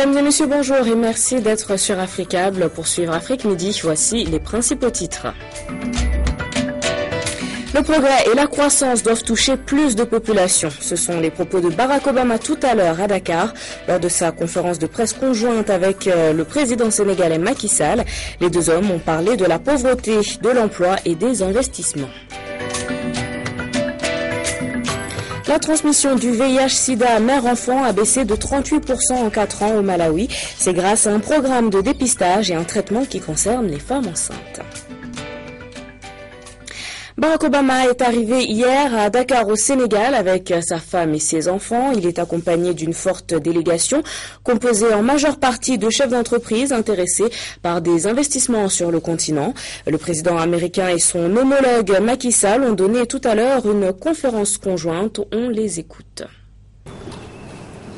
Mesdames et messieurs, bonjour et merci d'être sur Africable. Pour suivre Afrique Midi, voici les principaux titres. Le progrès et la croissance doivent toucher plus de populations. Ce sont les propos de Barack Obama tout à l'heure à Dakar, lors de sa conférence de presse conjointe avec le président sénégalais Macky Sall. Les deux hommes ont parlé de la pauvreté, de l'emploi et des investissements. La transmission du VIH-Sida mère-enfant a baissé de 38% en 4 ans au Malawi. C'est grâce à un programme de dépistage et un traitement qui concerne les femmes enceintes. Barack Obama est arrivé hier à Dakar au Sénégal avec sa femme et ses enfants. Il est accompagné d'une forte délégation composée en majeure partie de chefs d'entreprise intéressés par des investissements sur le continent. Le président américain et son homologue Macky Sall ont donné tout à l'heure une conférence conjointe. On les écoute.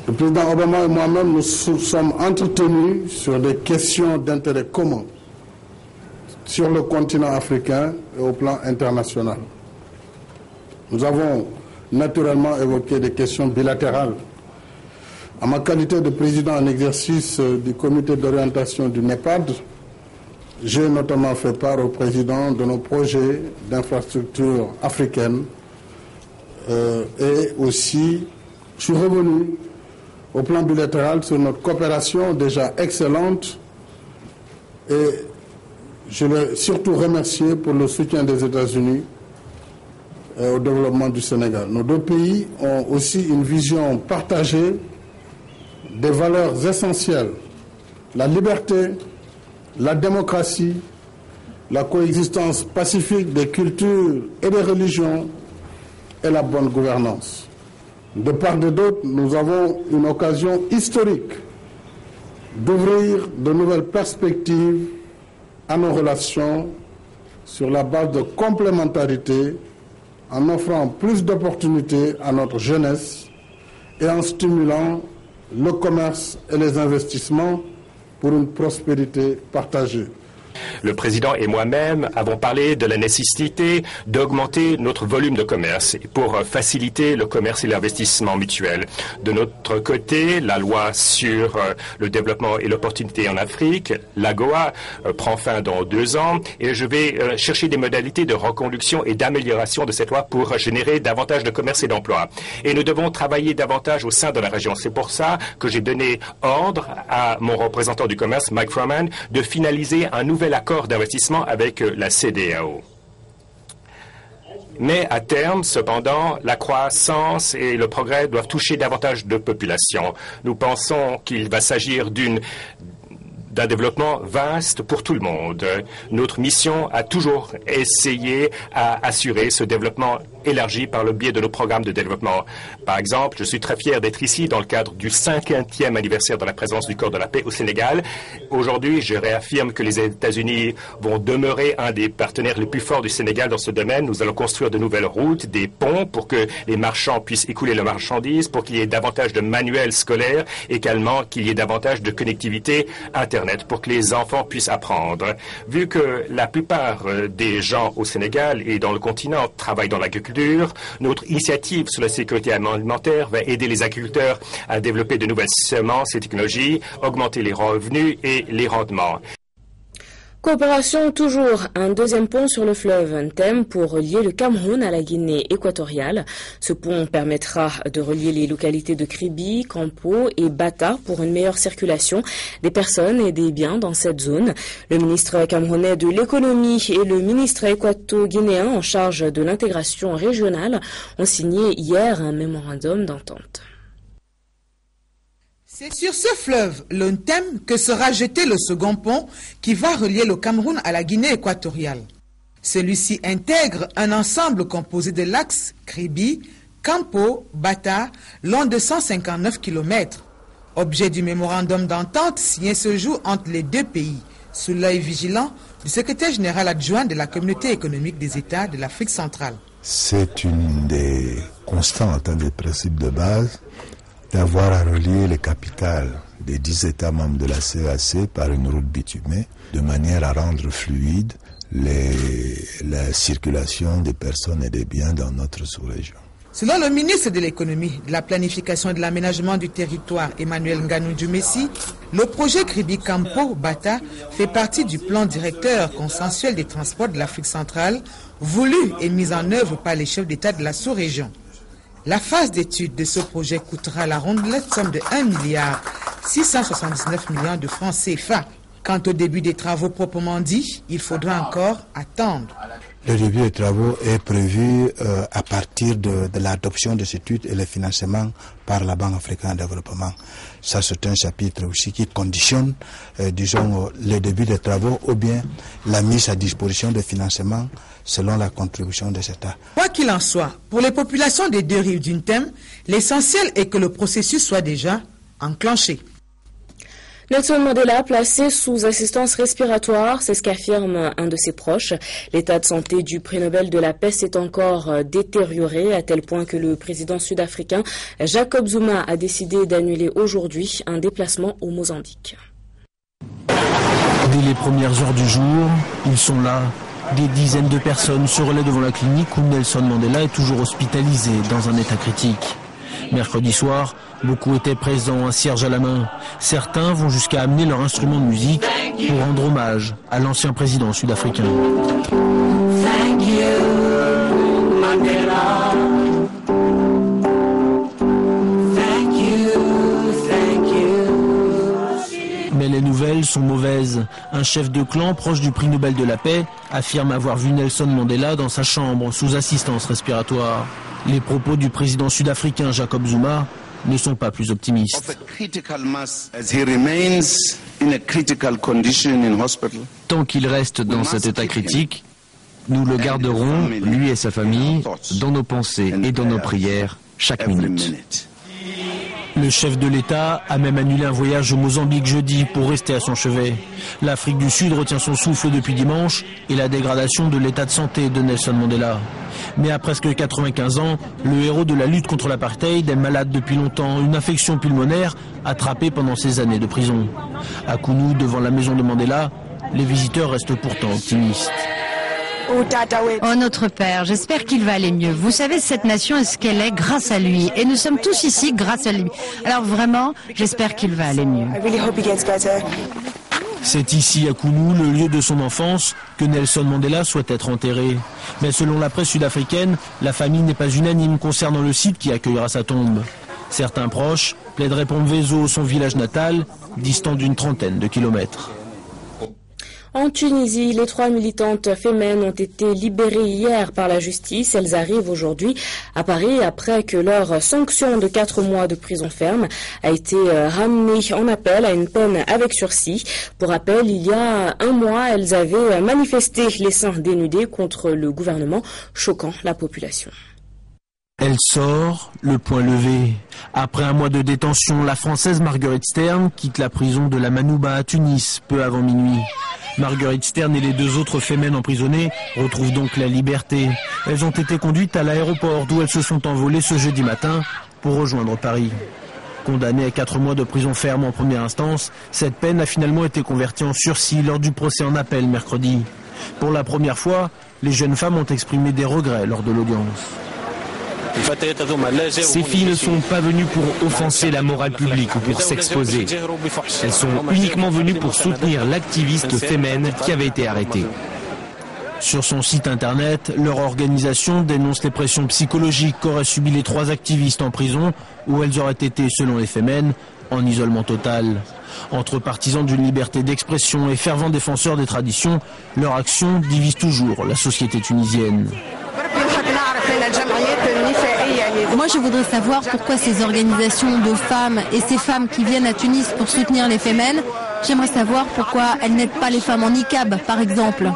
Le président Obama et moi-même nous sommes entretenus sur des questions d'intérêt commun sur le continent africain et au plan international. Nous avons naturellement évoqué des questions bilatérales. En ma qualité de président en exercice du comité d'orientation du NEPAD, j'ai notamment fait part au président de nos projets d'infrastructure africaine et aussi je suis revenu au plan bilatéral sur notre coopération déjà excellente et je l'ai surtout remercié pour le soutien des États-Unis au développement du Sénégal. Nos deux pays ont aussi une vision partagée des valeurs essentielles, la liberté, la démocratie, la coexistence pacifique des cultures et des religions et la bonne gouvernance. De part et d'autre, nous avons une occasion historique d'ouvrir de nouvelles perspectives à nos relations sur la base de complémentarité, en offrant plus d'opportunités à notre jeunesse et en stimulant le commerce et les investissements pour une prospérité partagée. Le président et moi-même avons parlé de la nécessité d'augmenter notre volume de commerce pour faciliter le commerce et l'investissement mutuel. De notre côté, la loi sur le développement et l'opportunité en Afrique, l'AGOA, prend fin dans 2 ans et je vais chercher des modalités de reconduction et d'amélioration de cette loi pour générer davantage de commerce et d'emploi. Et nous devons travailler davantage au sein de la région. C'est pour ça que j'ai donné ordre à mon représentant du commerce, Mike Froman, de finaliser un nouvel accord d'investissement avec la CEDEAO. Mais à terme, cependant, la croissance et le progrès doivent toucher davantage de populations. Nous pensons qu'il va s'agir d'un développement vaste pour tout le monde. Notre mission a toujours essayé à assurer ce développement élargi par le biais de nos programmes de développement. Par exemple, je suis très fier d'être ici dans le cadre du 50e anniversaire de la présence du Corps de la paix au Sénégal. Aujourd'hui, je réaffirme que les États-Unis vont demeurer un des partenaires les plus forts du Sénégal dans ce domaine. Nous allons construire de nouvelles routes, des ponts pour que les marchands puissent écouler leurs marchandises, pour qu'il y ait davantage de manuels scolaires, également qu'il y ait davantage de connectivité Internet pour que les enfants puissent apprendre. Vu que la plupart des gens au Sénégal et dans le continent travaillent dans l'agriculture, notre initiative sur la sécurité alimentaire va aider les agriculteurs à développer de nouvelles semences et technologies, augmenter les revenus et les rendements. Coopération toujours, un deuxième pont sur le fleuve Ntem pour relier le Cameroun à la Guinée équatoriale. Ce pont permettra de relier les localités de Kribi, Campo et Bata pour une meilleure circulation des personnes et des biens dans cette zone. Le ministre camerounais de l'économie et le ministre équato-guinéen en charge de l'intégration régionale ont signé hier un mémorandum d'entente. C'est sur ce fleuve, le Ntem, que sera jeté le second pont qui va relier le Cameroun à la Guinée équatoriale. Celui-ci intègre un ensemble composé de l'axe Kribi, Campo, Bata, long de 159 km. Objet du mémorandum d'entente signé ce jour entre les deux pays, sous l'œil vigilant du secrétaire général adjoint de la Communauté économique des États de l'Afrique centrale. C'est une des constantes, un des principes de base, d'avoir à relier les capitales des 10 États membres de la CEAC par une route bitumée, de manière à rendre fluide la circulation des personnes et des biens dans notre sous-région. Selon le ministre de l'économie, de la planification et de l'aménagement du territoire, Emmanuel Nganou Djumessi, le projet Kribi Campo Bata fait partie du plan directeur consensuel des transports de l'Afrique centrale, voulu et mis en œuvre par les chefs d'État de la sous-région. La phase d'étude de ce projet coûtera la rondelette somme de 1,679 milliard de francs CFA. Quant au début des travaux proprement dit, il faudra encore attendre. Le début des travaux est prévu à partir de l'adoption de cette étude et le financement par la Banque africaine de développement. Ça, c'est un chapitre aussi qui conditionne, disons, le début des travaux ou bien la mise à disposition de financement selon la contribution des États. Quoi qu'il en soit, pour les populations des deux rives du Ntem, l'essentiel est que le processus soit déjà enclenché. Nelson Mandela placé sous assistance respiratoire, c'est ce qu'affirme un de ses proches. L'état de santé du prix Nobel de la paix s'est encore détérioré à tel point que le président sud-africain Jacob Zuma a décidé d'annuler aujourd'hui un déplacement au Mozambique. Dès les premières heures du jour, ils sont là. Des dizaines de personnes se relaient devant la clinique où Nelson Mandela est toujours hospitalisé dans un état critique. Mercredi soir, beaucoup étaient présents, un cierge à la main. Certains vont jusqu'à amener leur instrument de musique pour rendre hommage à l'ancien président sud-africain. Thank you, Mandela. Thank you. Mais les nouvelles sont mauvaises. Un chef de clan proche du prix Nobel de la paix affirme avoir vu Nelson Mandela dans sa chambre sous assistance respiratoire. Les propos du président sud-africain Jacob Zuma ne sont pas plus optimistes. Tant qu'il reste dans cet état critique, nous le garderons, lui et sa famille, dans nos pensées et dans nos prières chaque minute. Le chef de l'État a même annulé un voyage au Mozambique jeudi pour rester à son chevet. L'Afrique du Sud retient son souffle depuis dimanche et la dégradation de l'état de santé de Nelson Mandela. Mais à presque 95 ans, le héros de la lutte contre l'apartheid est malade depuis longtemps, une infection pulmonaire attrapée pendant ses années de prison. À Kounou, devant la maison de Mandela, les visiteurs restent pourtant optimistes. Oh notre Père, j'espère qu'il va aller mieux. Vous savez, cette nation est ce qu'elle est grâce à lui. Et nous sommes tous ici grâce à lui. Alors vraiment, j'espère qu'il va aller mieux. C'est ici, à Kounou, le lieu de son enfance, que Nelson Mandela souhaite être enterré. Mais selon la presse sud-africaine, la famille n'est pas unanime concernant le site qui accueillera sa tombe. Certains proches plaideraient pour Mvezo, son village natal, distant d'une trentaine de kilomètres. En Tunisie, les 3 militantes fémènes ont été libérées hier par la justice. Elles arrivent aujourd'hui à Paris après que leur sanction de 4 mois de prison ferme a été ramenée en appel à une peine avec sursis. Pour rappel, il y a un mois, elles avaient manifesté les seins dénudés contre le gouvernement, choquant la population. Elle sort, le poing levé. Après un mois de détention, la Française Marguerite Stern quitte la prison de la Manouba à Tunis, peu avant minuit. Marguerite Stern et les 2 autres fémènes emprisonnées retrouvent donc la liberté. Elles ont été conduites à l'aéroport d'où elles se sont envolées ce jeudi matin pour rejoindre Paris. Condamnées à 4 mois de prison ferme en première instance, cette peine a finalement été convertie en sursis lors du procès en appel mercredi. Pour la première fois, les jeunes femmes ont exprimé des regrets lors de l'audience. Ces filles ne sont pas venues pour offenser la morale publique ou pour s'exposer. Elles sont uniquement venues pour soutenir l'activiste fémène qui avait été arrêtée. Sur son site internet, leur organisation dénonce les pressions psychologiques qu'auraient subies les 3 activistes en prison où elles auraient été, selon les fémènes, en isolement total. Entre partisans d'une liberté d'expression et fervents défenseurs des traditions, leur action divise toujours la société tunisienne. Moi, je voudrais savoir pourquoi ces organisations de femmes et ces femmes qui viennent à Tunis pour soutenir les fémènes, j'aimerais savoir pourquoi elles n'aident pas les femmes en niqab, par exemple.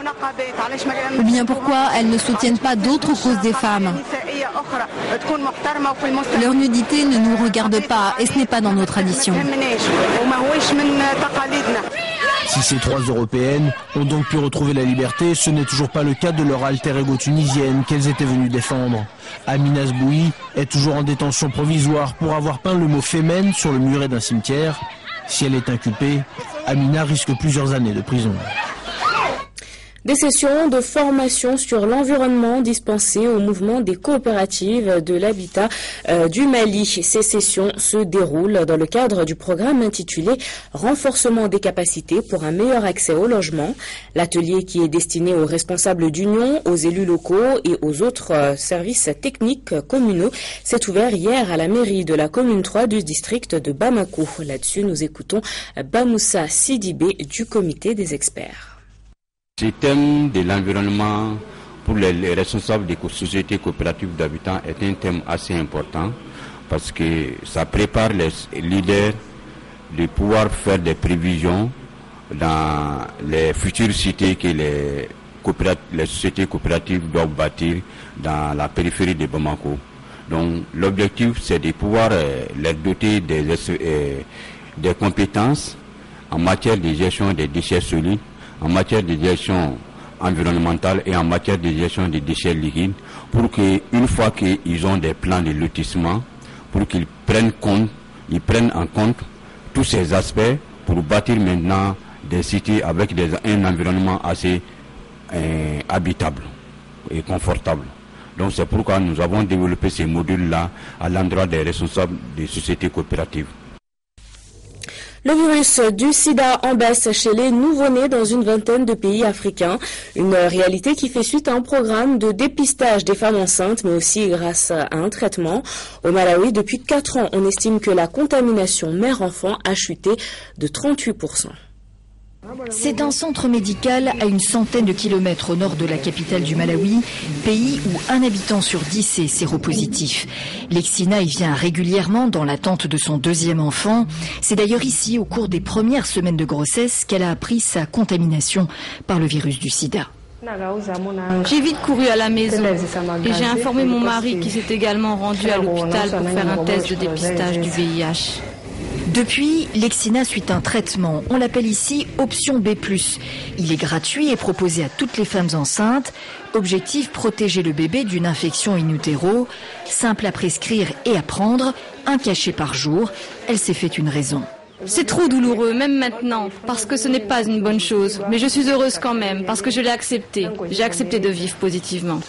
Ou bien pourquoi elles ne soutiennent pas d'autres causes des femmes. Leur nudité ne nous regarde pas et ce n'est pas dans nos traditions. Si ces 3 Européennes ont donc pu retrouver la liberté, ce n'est toujours pas le cas de leur alter ego tunisienne qu'elles étaient venues défendre. Amina Sboui est toujours en détention provisoire pour avoir peint le mot fémène sur le muret d'un cimetière. Si elle est inculpée, Amina risque plusieurs années de prison. Des sessions de formation sur l'environnement dispensées au mouvement des coopératives de l'habitat du Mali. Ces sessions se déroulent dans le cadre du programme intitulé « Renforcement des capacités pour un meilleur accès au logement ». L'atelier, qui est destiné aux responsables d'union, aux élus locaux et aux autres services techniques communaux, s'est ouvert hier à la mairie de la commune 3 du district de Bamako. Là-dessus, nous écoutons Bamoussa Sidibé du comité des experts. Ce thème de l'environnement pour les responsables des sociétés coopératives d'habitants est un thème assez important parce que ça prépare les leaders de pouvoir faire des prévisions dans les futures cités que les sociétés coopératives doivent bâtir dans la périphérie de Bamako. Donc l'objectif, c'est de pouvoir les doter des compétences en matière de gestion des déchets solides, en matière de gestion environnementale et en matière de gestion des déchets liquides, pour qu'une fois qu'ils ont des plans de lotissement, pour qu'ils prennent en compte tous ces aspects pour bâtir maintenant des cités avec un environnement assez habitable et confortable. Donc c'est pourquoi nous avons développé ces modules-là à l'endroit des responsables des sociétés coopératives. Le virus du sida en baisse chez les nouveau-nés dans une vingtaine de pays africains. Une réalité qui fait suite à un programme de dépistage des femmes enceintes, mais aussi grâce à un traitement. Au Malawi, depuis 4 ans, on estime que la contamination mère-enfant a chuté de 38%. C'est un centre médical à une centaine de kilomètres au nord de la capitale du Malawi, pays où 1 habitant sur 10 est séropositif. Lexina y vient régulièrement dans l'attente de son 2e enfant. C'est d'ailleurs ici, au cours des premières semaines de grossesse, qu'elle a appris sa contamination par le virus du sida. J'ai vite couru à la maison et j'ai informé mon mari qui s'est également rendu à l'hôpital pour faire un test de dépistage du VIH. Depuis, Lexina suit un traitement. On l'appelle ici Option B+. Il est gratuit et proposé à toutes les femmes enceintes. Objectif, protéger le bébé d'une infection in utero. Simple à prescrire et à prendre, 1 cachet par jour. Elle s'est fait une raison. C'est trop douloureux, même maintenant, parce que ce n'est pas une bonne chose. Mais je suis heureuse quand même, parce que je l'ai accepté. J'ai accepté de vivre positivement.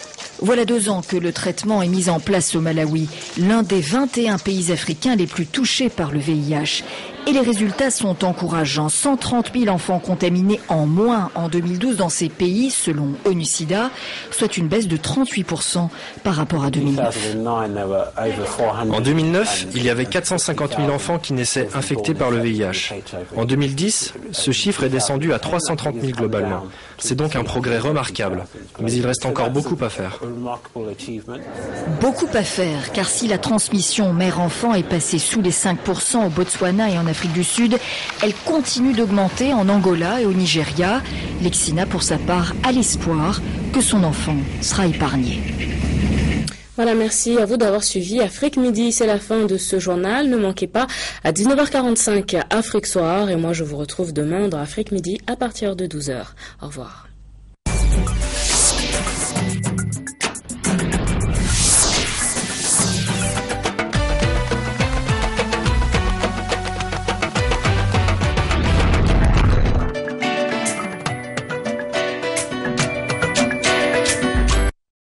Voilà 2 ans que le traitement est mis en place au Malawi, l'un des 21 pays africains les plus touchés par le VIH. Et les résultats sont encourageants. 130 000 enfants contaminés en moins en 2012 dans ces pays, selon ONU-SIDA, soit une baisse de 38% par rapport à 2009. En 2009, il y avait 450 000 enfants qui naissaient infectés par le VIH. En 2010, ce chiffre est descendu à 330 000 globalement. C'est donc un progrès remarquable, mais il reste encore beaucoup à faire. Beaucoup à faire, car si la transmission mère-enfant est passée sous les 5% au Botswana et en Afrique du Sud, elle continue d'augmenter en Angola et au Nigeria. Lexina, pour sa part, a l'espoir que son enfant sera épargné. Voilà, merci à vous d'avoir suivi Afrique Midi. C'est la fin de ce journal. Ne manquez pas à 19h45 Afrique Soir. Et moi, je vous retrouve demain dans Afrique Midi à partir de 12h. Au revoir.